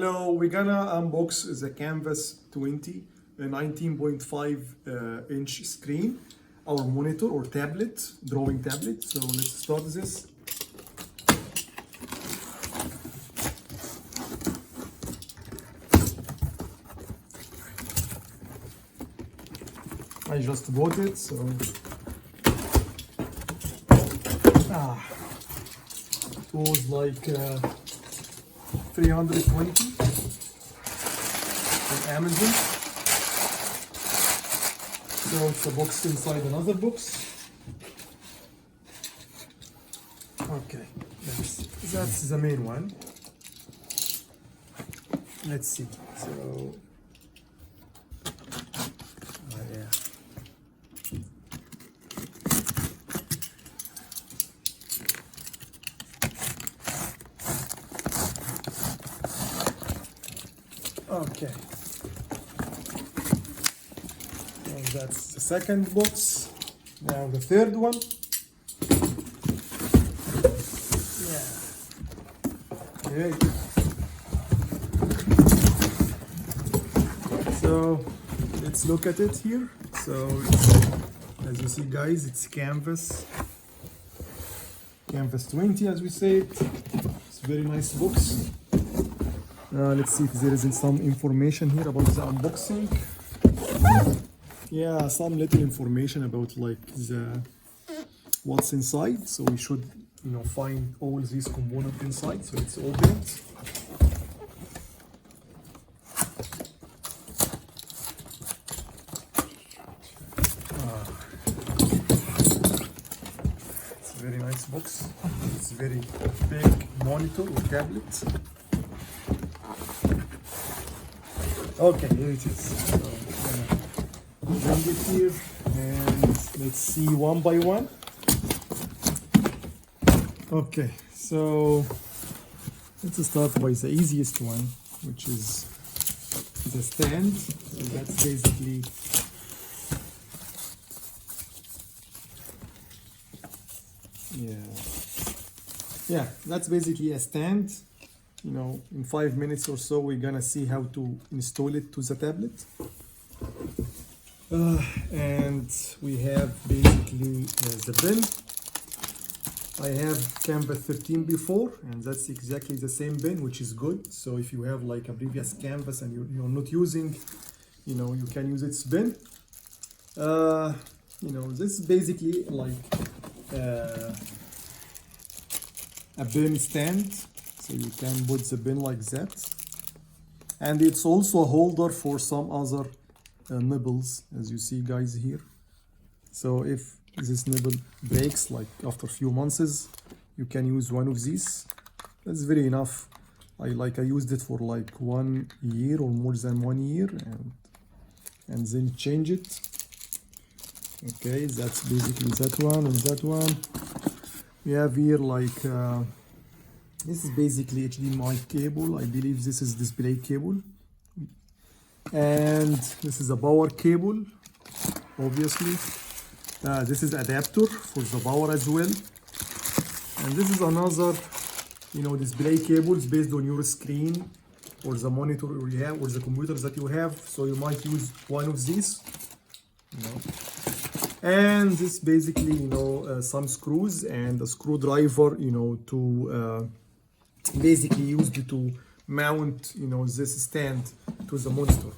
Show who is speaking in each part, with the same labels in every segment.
Speaker 1: Hello, we're gonna unbox the Kamvas 20, a 19.5 inch screen, our monitor or tablet, drawing tablet. So let's start this. I just bought it, so it was like 320 from Amazon. So it's a box inside another box. Okay, that's the main one. Let's see. So yeah. Okay, and that's the second box. Now the third one. Yeah. Okay. So let's look at it here. So as you see, guys, it's Kamvas 20, as we said. It's a very nice box. Let's see if there is some information here about the unboxing. Yeah, some little information about like what's inside. So we should, find all these components inside. So let's open it. It's a very nice box. It's a very big monitor or tablet. Okay, here it is. So I'm gonna bring it here and let's see one by one. Okay, so let's start by the easiest one, which is the stand. So that's basically that's basically a stand. In 5 minutes or so, we're gonna see how to install it to the tablet. And we have basically the bin. I have Kamvas 13 before, and that's exactly the same bin, which is good. So if you have like a previous Kamvas and you're not using, you can use its bin. This is basically like a bin stand. So you can put the bin like that, and it's also a holder for some other nibbles, as you see, guys, here. So if this nibble breaks, like after a few months, you can use one of these. That's very enough. I used it for like 1 year or more than 1 year, and then change it. Okay, that's basically that one and that one. We have here like this is basically HDMI cable. I believe this is display cable. And this is a power cable, obviously. This is adapter for the power as well. And this is another, display cables based on your screen or the monitor you have or the computer that you have. So you might use one of these. And this basically, some screws and a screwdriver, to basically used to mount this stand to the monitor.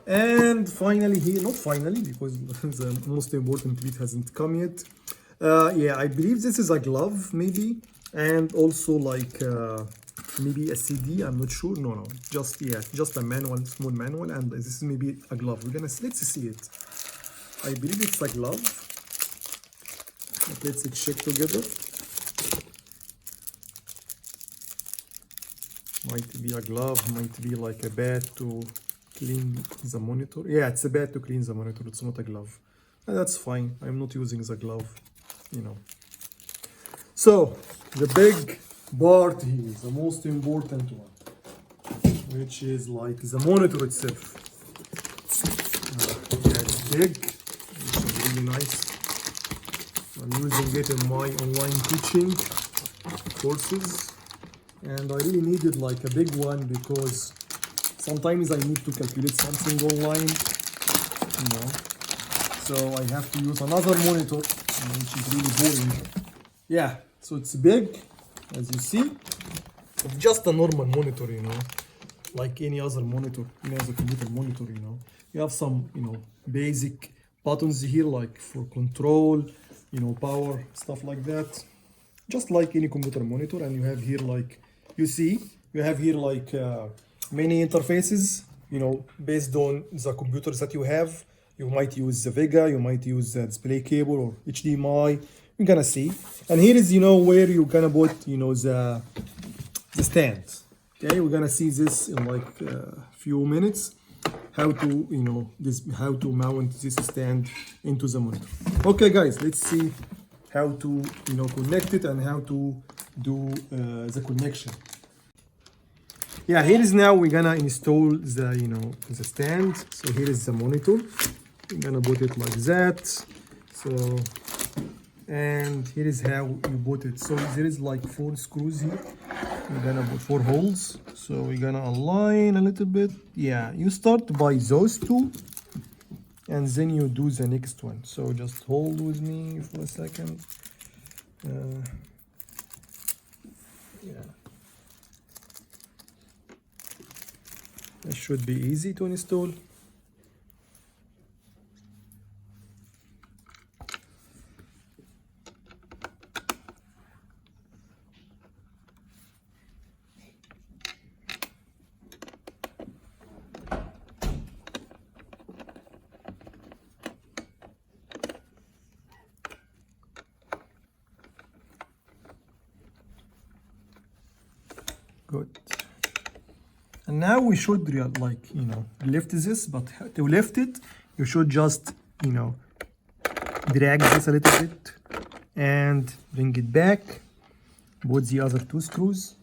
Speaker 1: And finally here, not finally because the most important bit hasn't come yet, I believe this is a glove maybe, and also like maybe a CD. I'm not sure. No, just a manual, small manual, and this is maybe a glove. Let's see it. I believe it's a glove. Let's check together. Might be a glove, might be like a bat to clean the monitor. Yeah, it's a bat to clean the monitor, it's not a glove. And that's fine, I'm not using the glove, So, the big part here, the most important one, which is like the monitor itself. It's big, which is really nice. I'm using it in my online teaching courses. and I really needed like a big one because sometimes I need to calculate something online, you know, so I have to use another monitor, which is really boring. Yeah, so it's big, as you see. It's just a normal monitor, you know, like any other monitor, any other computer monitor, you know. You have some, you know, basic buttons here, like for control, you know, power, stuff like that. Just like any computer monitor. And you have here, like, you see, you have here like many interfaces, you know, based on the computers that you have. You might use the Vega, you might use the display cable or HDMI. You're gonna see. And here is, you know, where you're gonna put, you know, the stand. Okay, we're gonna see this in like a few minutes. How to, you know, how to mount this stand into the monitor. Okay, guys, let's see how to, you know, connect it and how to do the connection. Yeah, here is now we're gonna install the, you know, the stand. So here is the monitor. We're gonna put it like that. So, and here is how you put it. So there is like 4 screws here. We're gonna put 4 holes. So we're gonna align a little bit. Yeah, you start by those 2 and then you do the next one. So just hold with me for a second. Yeah. It should be easy to install. Good. And now we should like, you know, lift this, but to lift it, you should just, you know, drag this a little bit and bring it back. Put the other 2 screws.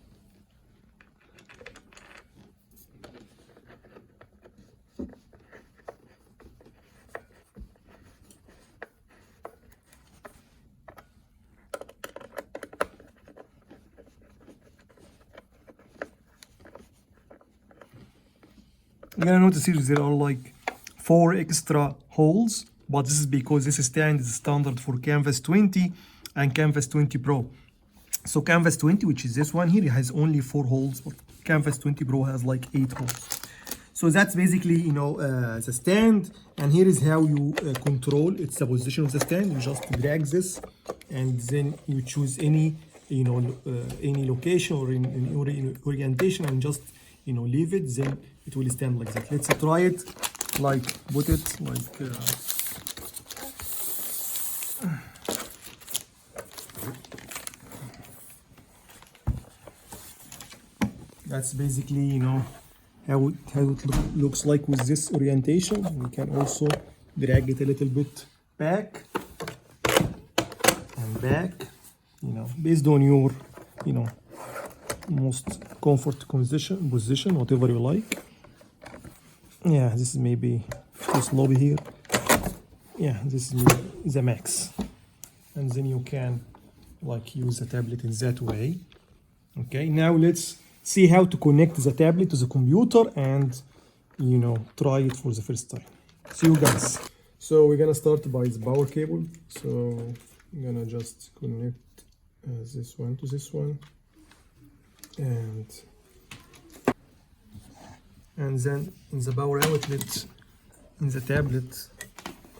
Speaker 1: You're gonna notice here there are like 4 extra holes, but this is because this stand is standard for Kamvas 20 and Kamvas 20 Pro. So Kamvas 20, which is this one here, it has only 4 holes, but Kamvas 20 Pro has like 8 holes. So that's basically, you know, the stand. And here is how you control it's the position of the stand. You just drag this and then you choose any, you know, any location or in orientation and just, you know, leave it, then it will stand like that. Let's try it, like put it like that's basically, you know, how it looks like with this orientation. We can also drag it a little bit back and back, you know, based on your, you know, most comfort position, whatever you like. Yeah, this is maybe too sloppy here. Yeah, this is the max. And then you can like use the tablet in that way. Okay, now let's see how to connect the tablet to the computer and, you know, try it for the first time. See you guys. So we're gonna start by the power cable. So I'm gonna just connect this one to this one. And then in the power outlet in the tablet,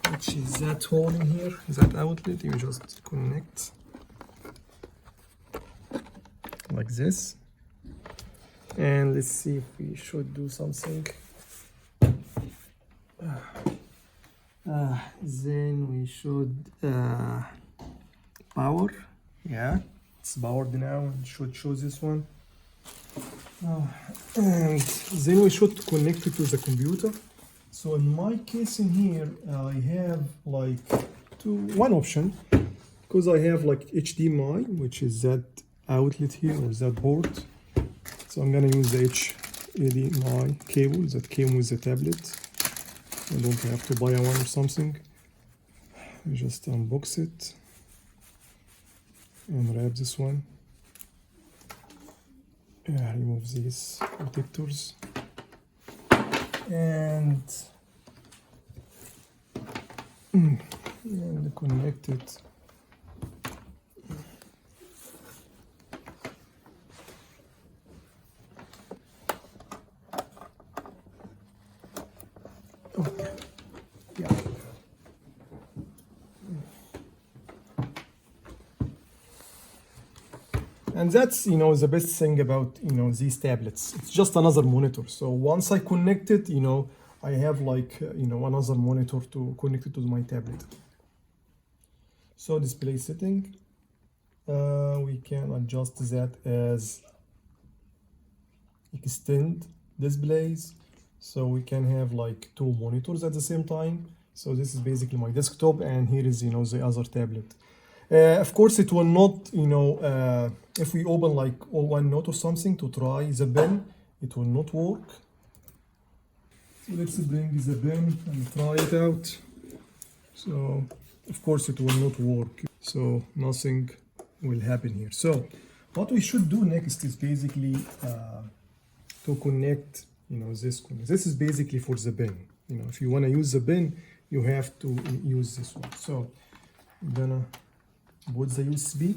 Speaker 1: which is that hole in here, that outlet, you just connect like this. And let's see if we should do something. Then we should power. Yeah, it's powered now and should show this one. And then we should connect it to the computer. So in my case in here, I have like one option, because I have like HDMI, which is that outlet here or that port. So I'm gonna use the HDMI cable that came with the tablet. I don't have to buy one or something. I just unbox it and wrap this one. remove these protectors and connect it. Okay. Yeah. And that's, you know, the best thing about, you know, these tablets. It's just another monitor. So once I connect it, you know, I have like, you know, another monitor to connect it to my tablet. So display setting, we can adjust that as extend displays. So we can have like 2 monitors at the same time. So this is basically my desktop, and here is, you know, the other tablet. Of course, it will not, you know, if we open like OneNote or something to try the pen, it will not work. So let's bring the pen and try it out. So of course it will not work. So nothing will happen here. So what we should do next is basically to connect, you know, this. This is basically for the pen. You know, if you want to use the pen, you have to use this one. So I'm gonna put the USB.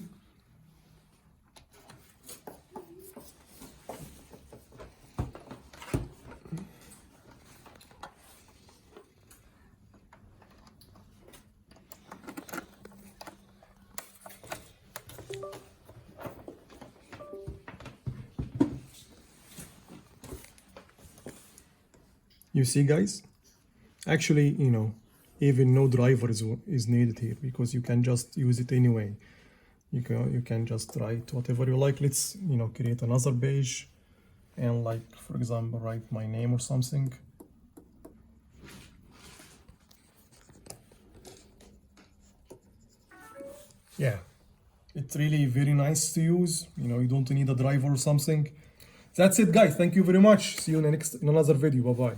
Speaker 1: You see, guys, actually, you know, even no driver is needed here, because you can just use it anyway. You can just write whatever you like. Let's, you know, create another page and, like, for example, write my name or something. Yeah, it's really very nice to use. You know, you don't need a driver or something. That's it, guys. Thank you very much. See you in another video. Bye bye.